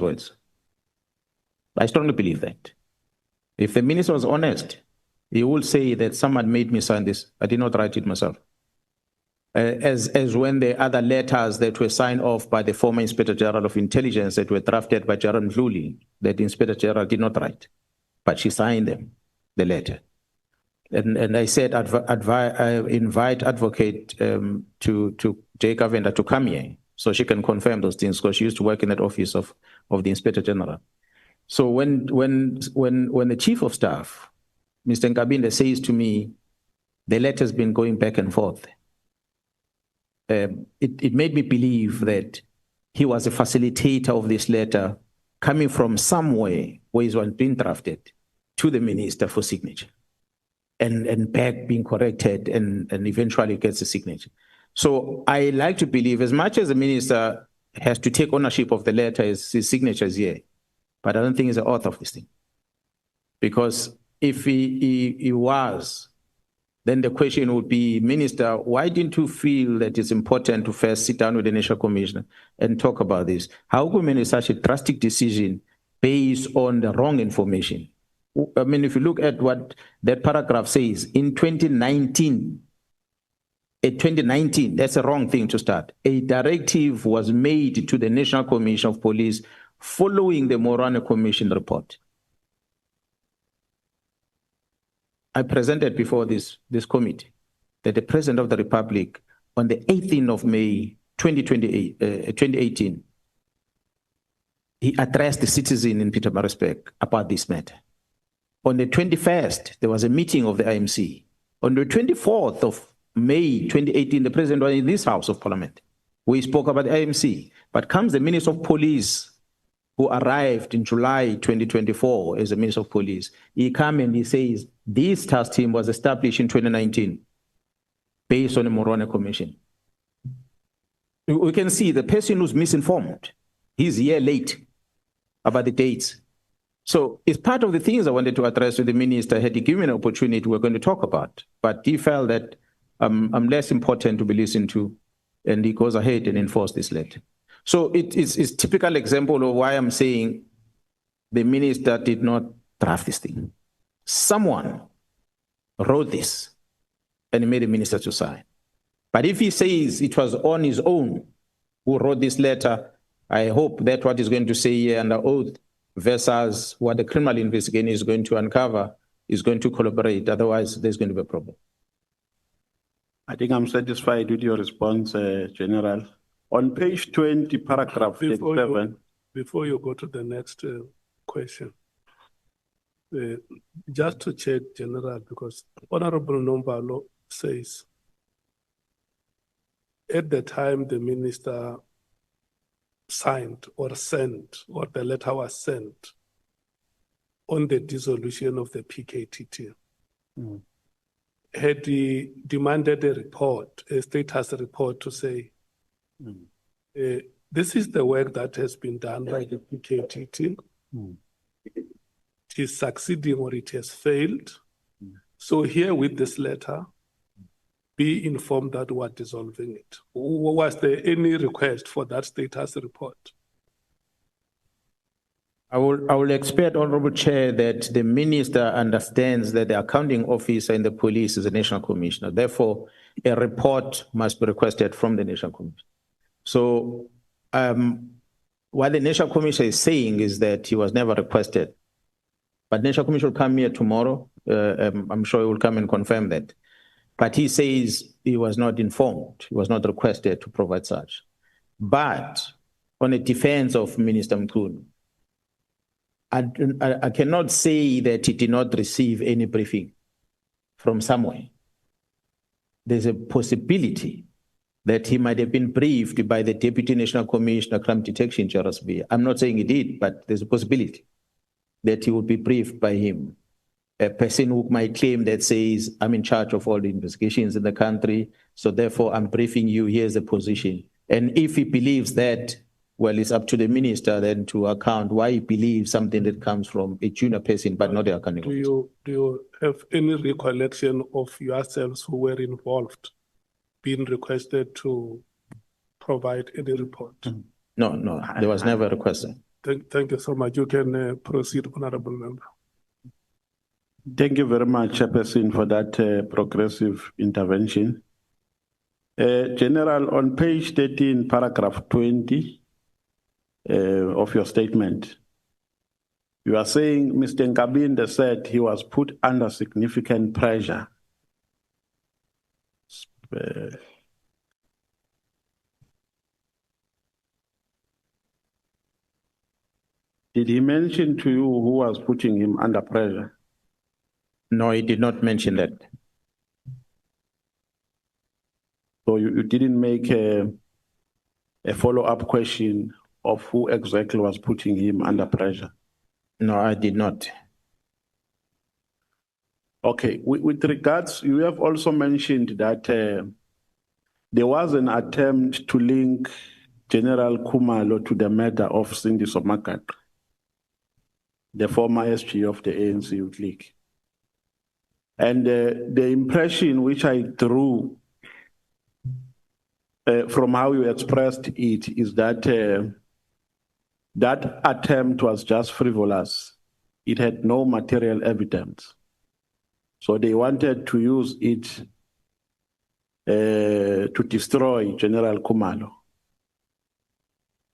words. I strongly believe that. If the minister was honest, he would say that someone made me sign this. I did not write it myself. As when the other letters that were signed off by the former Inspector General of Intelligence that were drafted by Gerald Mkhwanazi, that the Inspector General did not write, but she signed them, the letter. And I said, I invite Advocate to Jay Cavender to come here so she can confirm those things, because she used to work in that office of the Inspector General. So when the Chief of Staff, Mr. Nkabinde, says to me, the letter's been going back and forth, it made me believe that he was a facilitator of this letter coming from somewhere where it was being drafted to the minister for signature, and back being corrected and eventually gets a signature. So I like to believe, as much as the minister has to take ownership of the letter, his signature is here, but I don't think he's the author of this thing. Because if he was, then the question would be, Minister, why didn't you feel that it's important to first sit down with the National Commissioner and talk about this? How could you make such a drastic decision based on the wrong information? I mean, if you look at what that paragraph says, in 2019, that's a wrong thing to start. A directive was made to the National Commission of Police following the Morane Commission report. I presented before this committee that the President of the Republic, on the 18th of May 2018, he addressed the citizen in Pietermaritzburg about this matter. On the 21st, there was a meeting of the IMC. On the 24th of May 2018, the President was in this House of Parliament. We spoke about the IMC. But comes the Minister of Police, who arrived in July 2024 as the Minister of Police. He comes and he says, this task team was established in 2019 based on the Morane Commission. We can see the person who's misinformed. He's a year late about the dates. So it's part of the things I wanted to address with the minister. Had he given me an opportunity, we're going to talk about. But he felt that I'm less important to be listened to, and he goes ahead and enforces this letter. So it's a typical example of why I'm saying the minister did not draft this thing. Someone wrote this and made the minister to sign. But if he says it was on his own who wrote this letter, I hope that what he's going to say here under oath versus what the criminal investigation is going to uncover is going to collaborate. Otherwise, there's going to be a problem. I think I'm satisfied with your response, General. On page 20, paragraph 37. Before you go to the next question, just to check, General, because Honorable Nombalo says, at the time the minister signed or sent, or the letter was sent on the dissolution of the PKTT, had he demanded a report, a status report to say, this is the work that has been done by the PKTT. It is succeeding or it has failed. So here with this letter, be informed that we are dissolving it. Was there any request for that status report? I will expect, Honorable Chair, that the minister understands that the accounting officer in the police is a national commissioner. Therefore, a report must be requested from the national commissioner. So what the national commissioner is saying is that he was never requested. But the national commissioner will come here tomorrow. I'm sure he will come and confirm that. But he says he was not informed. He was not requested to provide such. But on the defense of Minister Mkhwanazi, I cannot say that he did not receive any briefing from somewhere. There's a possibility that he might have been briefed by the Deputy National Commissioner, Crime Detection, Charles B. I'm not saying he did, but there's a possibility that he would be briefed by him. A person who might claim that says, I'm in charge of all the investigations in the country, so therefore I'm briefing you, here's the position. And if he believes that, well, it's up to the minister then to account why he believes something that comes from a junior person, but not the accounting officer. Do you have any recollection of yourselves who were involved being requested to provide any report? No, there was never a request. Thank you so much. You can proceed, Honorable Member. Thank you very much, Chairperson, for that progressive intervention. General, on page 13, paragraph 20 of your statement, you are saying Mr. Nkabinde said he was put under significant pressure. Did he mention to you who was putting him under pressure? No, he did not mention that. So you didn't make a follow-up question of who exactly was putting him under pressure? No, I did not. Okay, with regards, you have also mentioned that there was an attempt to link General Khumalo to the murder of Cindy Magaqa, the former SG of the ANC Youth League. And the impression which I drew from how you expressed it is that that attempt was just frivolous. It had no material evidence. So they wanted to use it to destroy General Khumalo.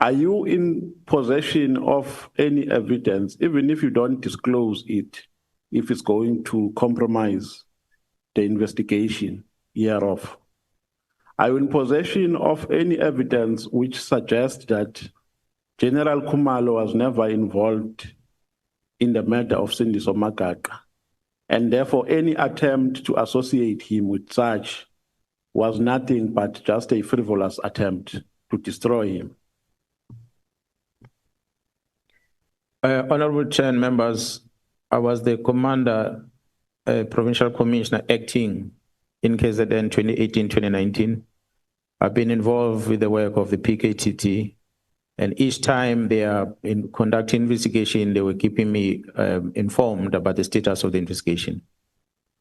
Are you in possession of any evidence, even if you don't disclose it, if it's going to compromise the investigation hereof? Are you in possession of any evidence which suggests that General Khumalo was never involved in the murder of Cindy Magaqa, and therefore any attempt to associate him with such was nothing but just a frivolous attempt to destroy him? Honorable Chair and members, I was the Commander, Provincial Commissioner acting in KZN 2018-2019. I've been involved with the work of the PKTT, and each time they are conducting investigation, they were keeping me informed about the status of the investigation.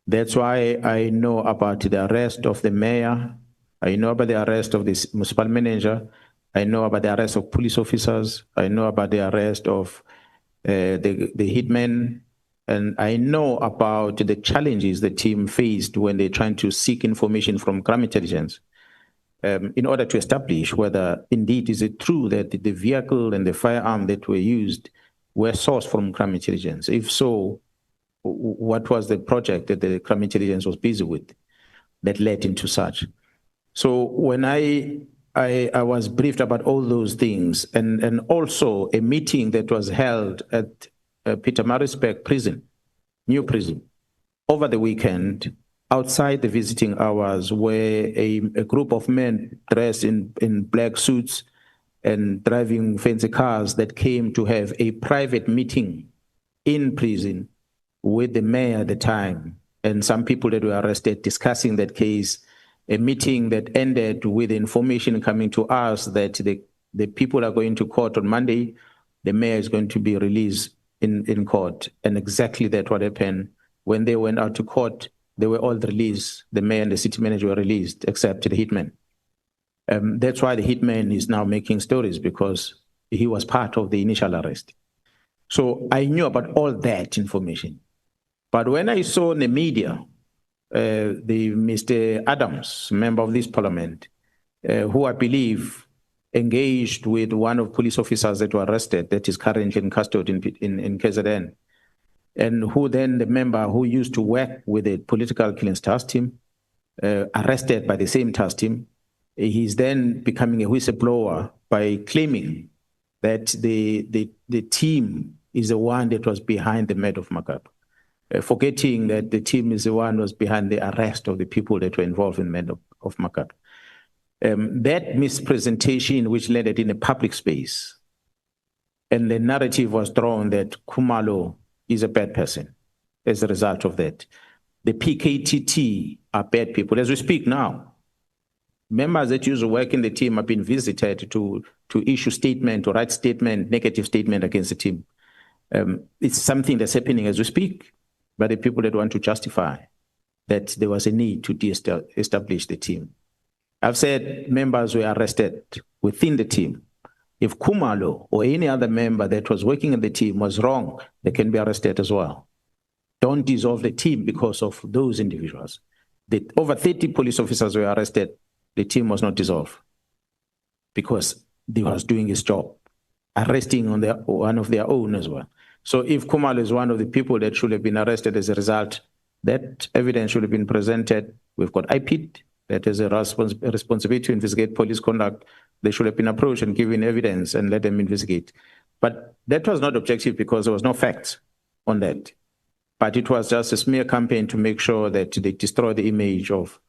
That's why I know about the arrest of the mayor, I know about the arrest of the municipal manager, I know about the arrest of police officers, I know about the arrest of the hitmen, and I know about the challenges the team faced when they're trying to seek information from crime intelligence in order to establish whether indeed is it true that the vehicle and the firearm that were used were sourced from crime intelligence. If so, what was the project that the crime intelligence was busy with that led into such? So when I was briefed about all those things, and also a meeting that was held at Pietermaritzburg prison, new prison, over the weekend, outside the visiting hours, where a group of men dressed in black suits and driving fancy cars that came to have a private meeting in prison with the mayor at the time and some people that were arrested discussing that case, a meeting that ended with information coming to us that the people are going to court on Monday, the mayor is going to be released in court. And exactly that what happened. When they went out to court, they were all released. The mayor and the city manager were released, except the hitman. That's why the hitman is now making stories, because he was part of the initial arrest. So I knew about all that information. But when I saw in the media, the Mr. Adams, member of this parliament, who I believe engaged with one of police officers that were arrested, that is currently in custody in KZN, and who then the member who used to work with the political killings task team, arrested by the same task team, he's then becoming a whistleblower by claiming that the team is the one that was behind the murder of Magaqa, forgetting that the team is the one who was behind the arrest of the people that were involved in the murder of Magaqa. That mispresentation, which landed in a public space, and the narrative was drawn that Khumalo is a bad person as a result of that. The PKTT are bad people. As we speak now, members that used to work in the team have been visited to issue statement or write statement, negative statement against the team. It's something that's happening as we speak by the people that want to justify that there was a need to establish the team. I've said members were arrested within the team If Khumalo or any other member that was working in the team was wrong, they can be arrested as well. Don't dissolve the team because of those individuals. Over 30 police officers were arrested. The team was not dissolved because they was doing his job, arresting on one of their own as well. So if Khumalo is one of the people that should have been arrested as a result, that evidence should have been presented. We've got IPID that has a responsibility to investigate police conduct. They should have been approached and given evidence and let them investigate. But that was not objective because there was no facts on that. But it was just a smear campaign to make sure that they destroy the image of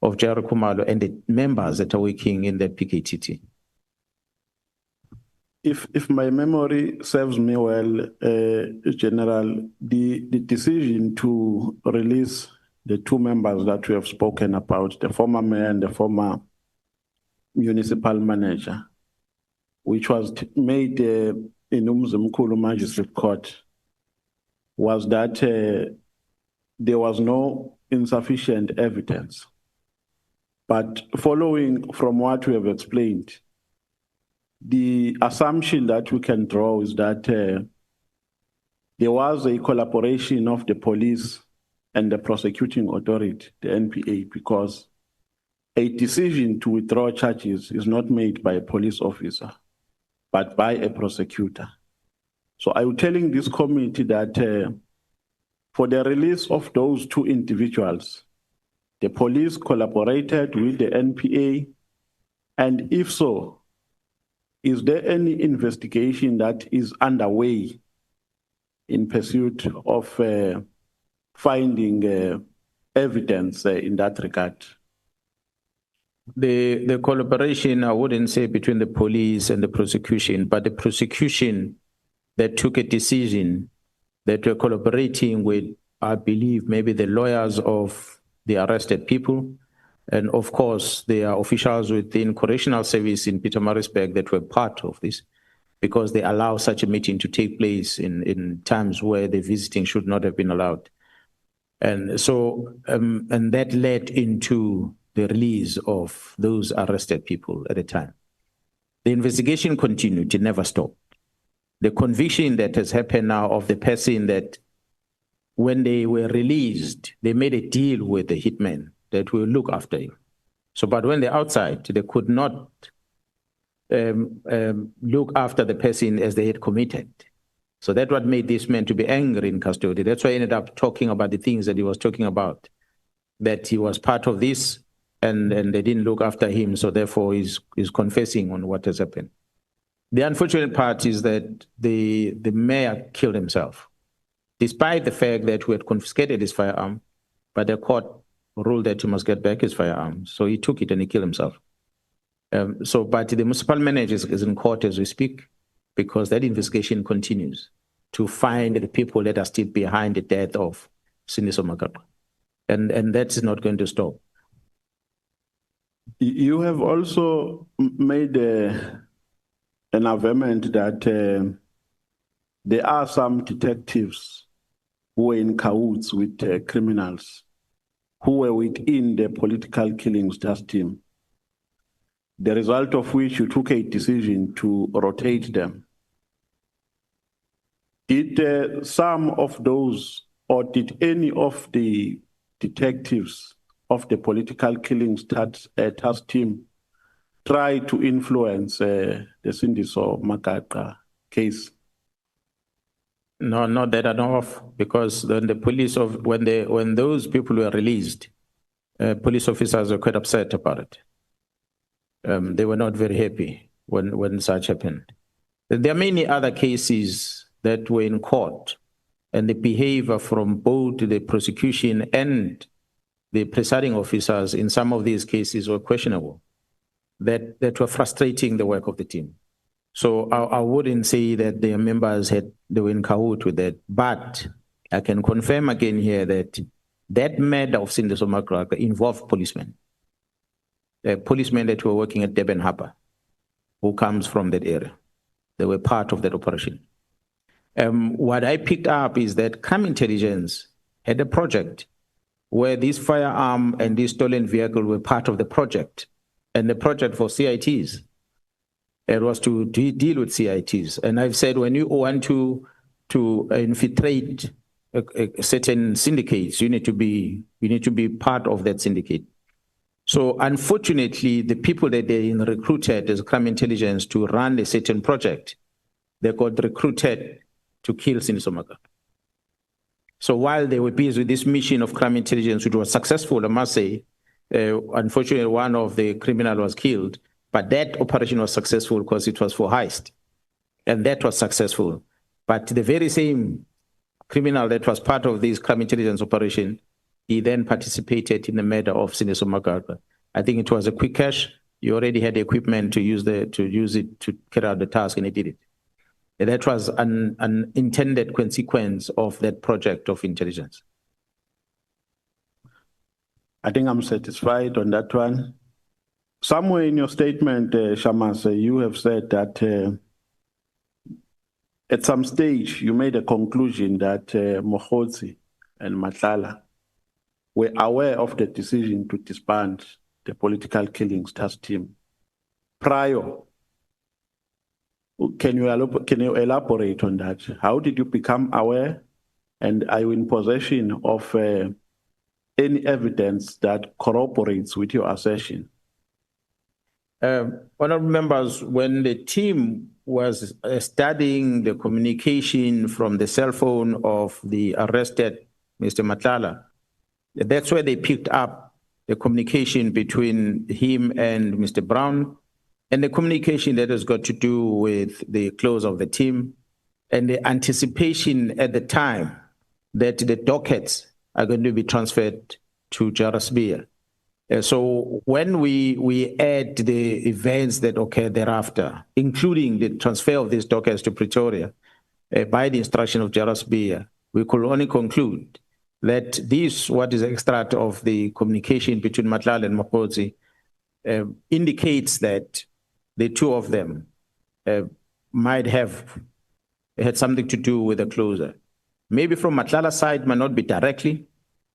Jairo Khumalo and the members that are working in the PKTT. If my memory serves me well, General, the decision to release the two members that we have spoken about, the former mayor and the former municipal manager, which was made in Mkhulu Magistrate Court, was that there was no insufficient evidence. But following from what we have explained, the assumption that we can draw is that there was a collaboration of the police and the prosecuting authority, the NPA, because a decision to withdraw charges is not made by a police officer, but by a prosecutor. So I'm telling this committee that for the release of those two individuals, the police collaborated with the NPA, and if so, is there any investigation that is underway in pursuit of finding evidence in that regard? The collaboration, I wouldn't say between the police and the prosecution, but the prosecution that took a decision that we're collaborating with, I believe, maybe the lawyers of the arrested people. And of course, there are officials within correctional service in Pietermaritzburg that were part of this because they allow such a meeting to take place in times where the visiting should not have been allowed. And so, and that led into the release of those arrested people at the time. The investigation continued, it never stopped. The conviction that has happened now of the person that when they were released, they made a deal with the hitman that will look after him. So, but when they're outside, they could not look after the person as they had committed. So that's what made this man to be angry in custody. That's why he ended up talking about the things that he was talking about, that he was part of this and they didn't look after him. So therefore he's confessing on what has happened. The unfortunate part is that the mayor killed himself, despite the fact that we had confiscated his firearm, but the court ruled that he must get back his firearm. So he took it and he killed himself. But the municipal manager is in court as we speak, because that investigation continues to find the people that are still behind the death of Sindiso Magaqa. And that's not going to stop. You have also made an averment that there are some detectives who were in cahoots with criminals who were within the political killings task team, the result of which you took a decision to rotate them. Did some of those, or did any of the detectives of the political killings task team try to influence the Sindiso Magaqa case? No, not that I know of, because when the police when those people were released, police officers were quite upset about it. They were not very happy when such happened. There are many other cases that were in court, and the behavior from both the prosecution and the presiding officers in some of these cases were questionable, that were frustrating the work of the team. So I wouldn't say that their members they were in cahoot with that, but I can confirm again here that that murder of Sindiso Magaqa involved policemen. Policemen that were working at Durban Harbour, who comes from that area. They were part of that operation. What I picked up is that Crime Intelligence had a project where this firearm and this stolen vehicle were part of the project, and the project for CITs. It was to deal with CITs. And I've said when you want to infiltrate a certain syndicates, you need to be part of that syndicate. So unfortunately, the people that they recruited as crime intelligence to run a certain project, they got recruited to kill Siniso Magaqa. So while they were busy with this mission of crime intelligence, which was successful, I must say, unfortunately, one of the criminals was killed, but that operation was successful because it was for heist, and that was successful. But the very same criminal that was part of this crime intelligence operation, he then participated in the murder of Siniso Magaqa. I think it was a quick cash. You already had the equipment to use it to carry out the task, and he did it. And that was an intended consequence of that project of intelligence. I think I'm satisfied on that one. Somewhere in your statement, Shamas, you have said that at some stage you made a conclusion that Mkhwanazi and Matlala were aware of the decision to disband the political killings task team prior. Can you elaborate on that? How did you become aware? And are you in possession of any evidence that corroborates with your assertion? Honorable members, when the team was studying the communication from the cell phone of the arrested Mr. Matlala, that's where they picked up the communication between him and Mr. Brown, and the communication that has got to do with the close of the team and the anticipation at the time that the dockets are going to be transferred to Jarasbia. So when we add the events that occurred thereafter, including the transfer of these dockets to Pretoria by the instruction of Jarasbia, we could only conclude that this, what is extract of the communication between Matlala and Mkhwanazi, indicates that the two of them might have had something to do with the closure. Maybe from Matlala's side, might not be directly,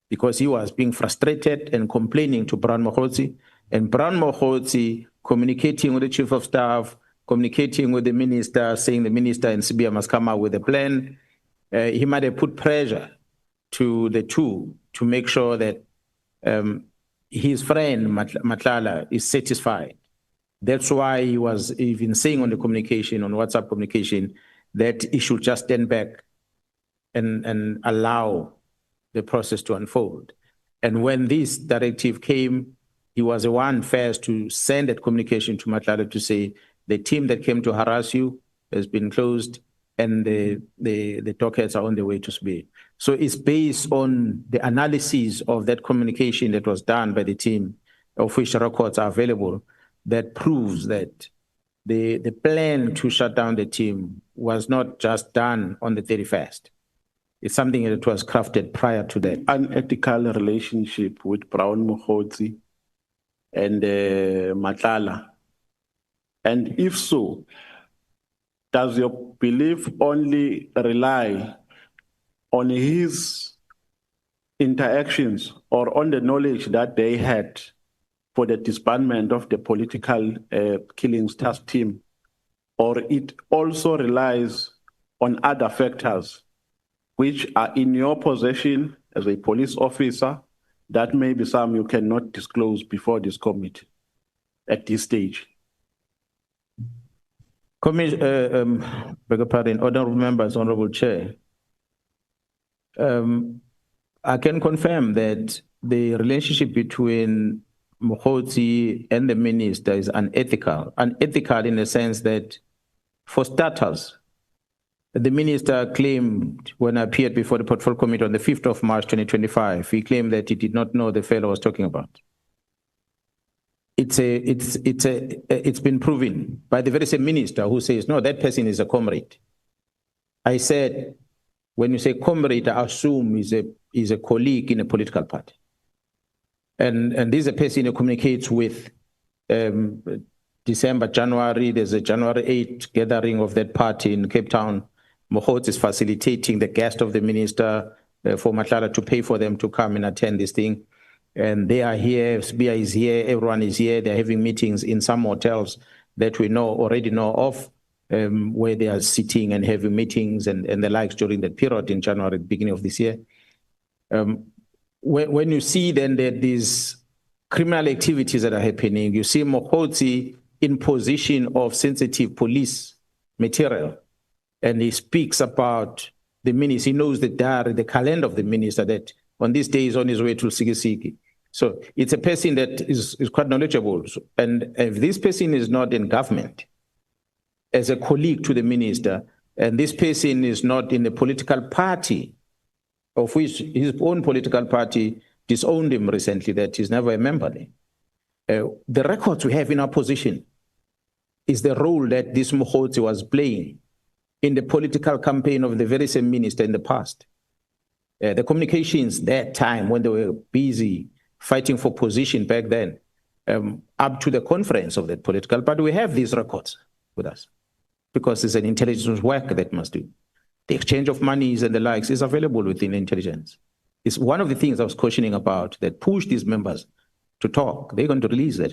because he was being frustrated and complaining to Brown Mkhwanazi, and Brown Mkhwanazi communicating with the chief of staff, communicating with the minister, saying the minister and Sibia must come out with a plan. He might have put pressure to the two to make sure that his friend Matlala is satisfied. That's why he was even saying on the communication, on WhatsApp communication, that he should just stand back and allow the process to unfold. And when this directive came, he was the one first to send that communication to Matlala to say, the team that came to harass you has been closed and the dockets are on the way to Sibia. So it's based on the analysis of that communication that was done by the team, of which records are available, that proves that the plan to shut down the team was not just done on the 31st. It's something that was crafted prior to that. Unethical relationship with Brown Mkhwanazi and Matlala. And if so, does your belief only rely on his interactions or on the knowledge that they had for the disbandment of the political killings task team, or it also relies on other factors which are in your possession as a police officer, that maybe some you cannot disclose before this committee at this stage? Beg your pardon, honorable members, honorable chair. I can confirm that the relationship between Mkhwanazi and the minister is unethical. Unethical in the sense that, for starters, the minister claimed, when I appeared before the Portfolio Committee on the 5th of March 2025, he claimed that he did not know the fellow was talking about. It's been proven by the very same minister who says, no, that person is a comrade. I said, when you say comrade, I assume is a colleague in a political party. And this is a person who communicates with December, January, there's a January 8th gathering of that party in Cape Town. Mkhwanazi is facilitating the guest of the minister for Matlala to pay for them to come and attend this thing. And they are here, Sibia is here, everyone is here, they're having meetings in some hotels. that we already know of, where they are sitting and having meetings and the likes during that period in January, beginning of this year. When you see then that these criminal activities that are happening, you see Mkhwanazi in position of sensitive police material, and he speaks about the minister. He knows the diary, the calendar of the minister, that on this day is on his way to Sikisiki. So it's a person that is quite knowledgeable. And if this person is not in government as a colleague to the minister, and this person is not in the political party of which his own political party disowned him recently, that he's never a member there. The records we have in our position is the role that this Mkhwanazi was playing in the political campaign of the very same minister in the past. The communications that time when they were busy fighting for position back then, up to the conference of that political party, we have these records with us because it's an intelligence work that must do. The exchange of monies and the likes is available within intelligence. It's one of the things I was cautioning about that pushed these members to talk. They're going to release that.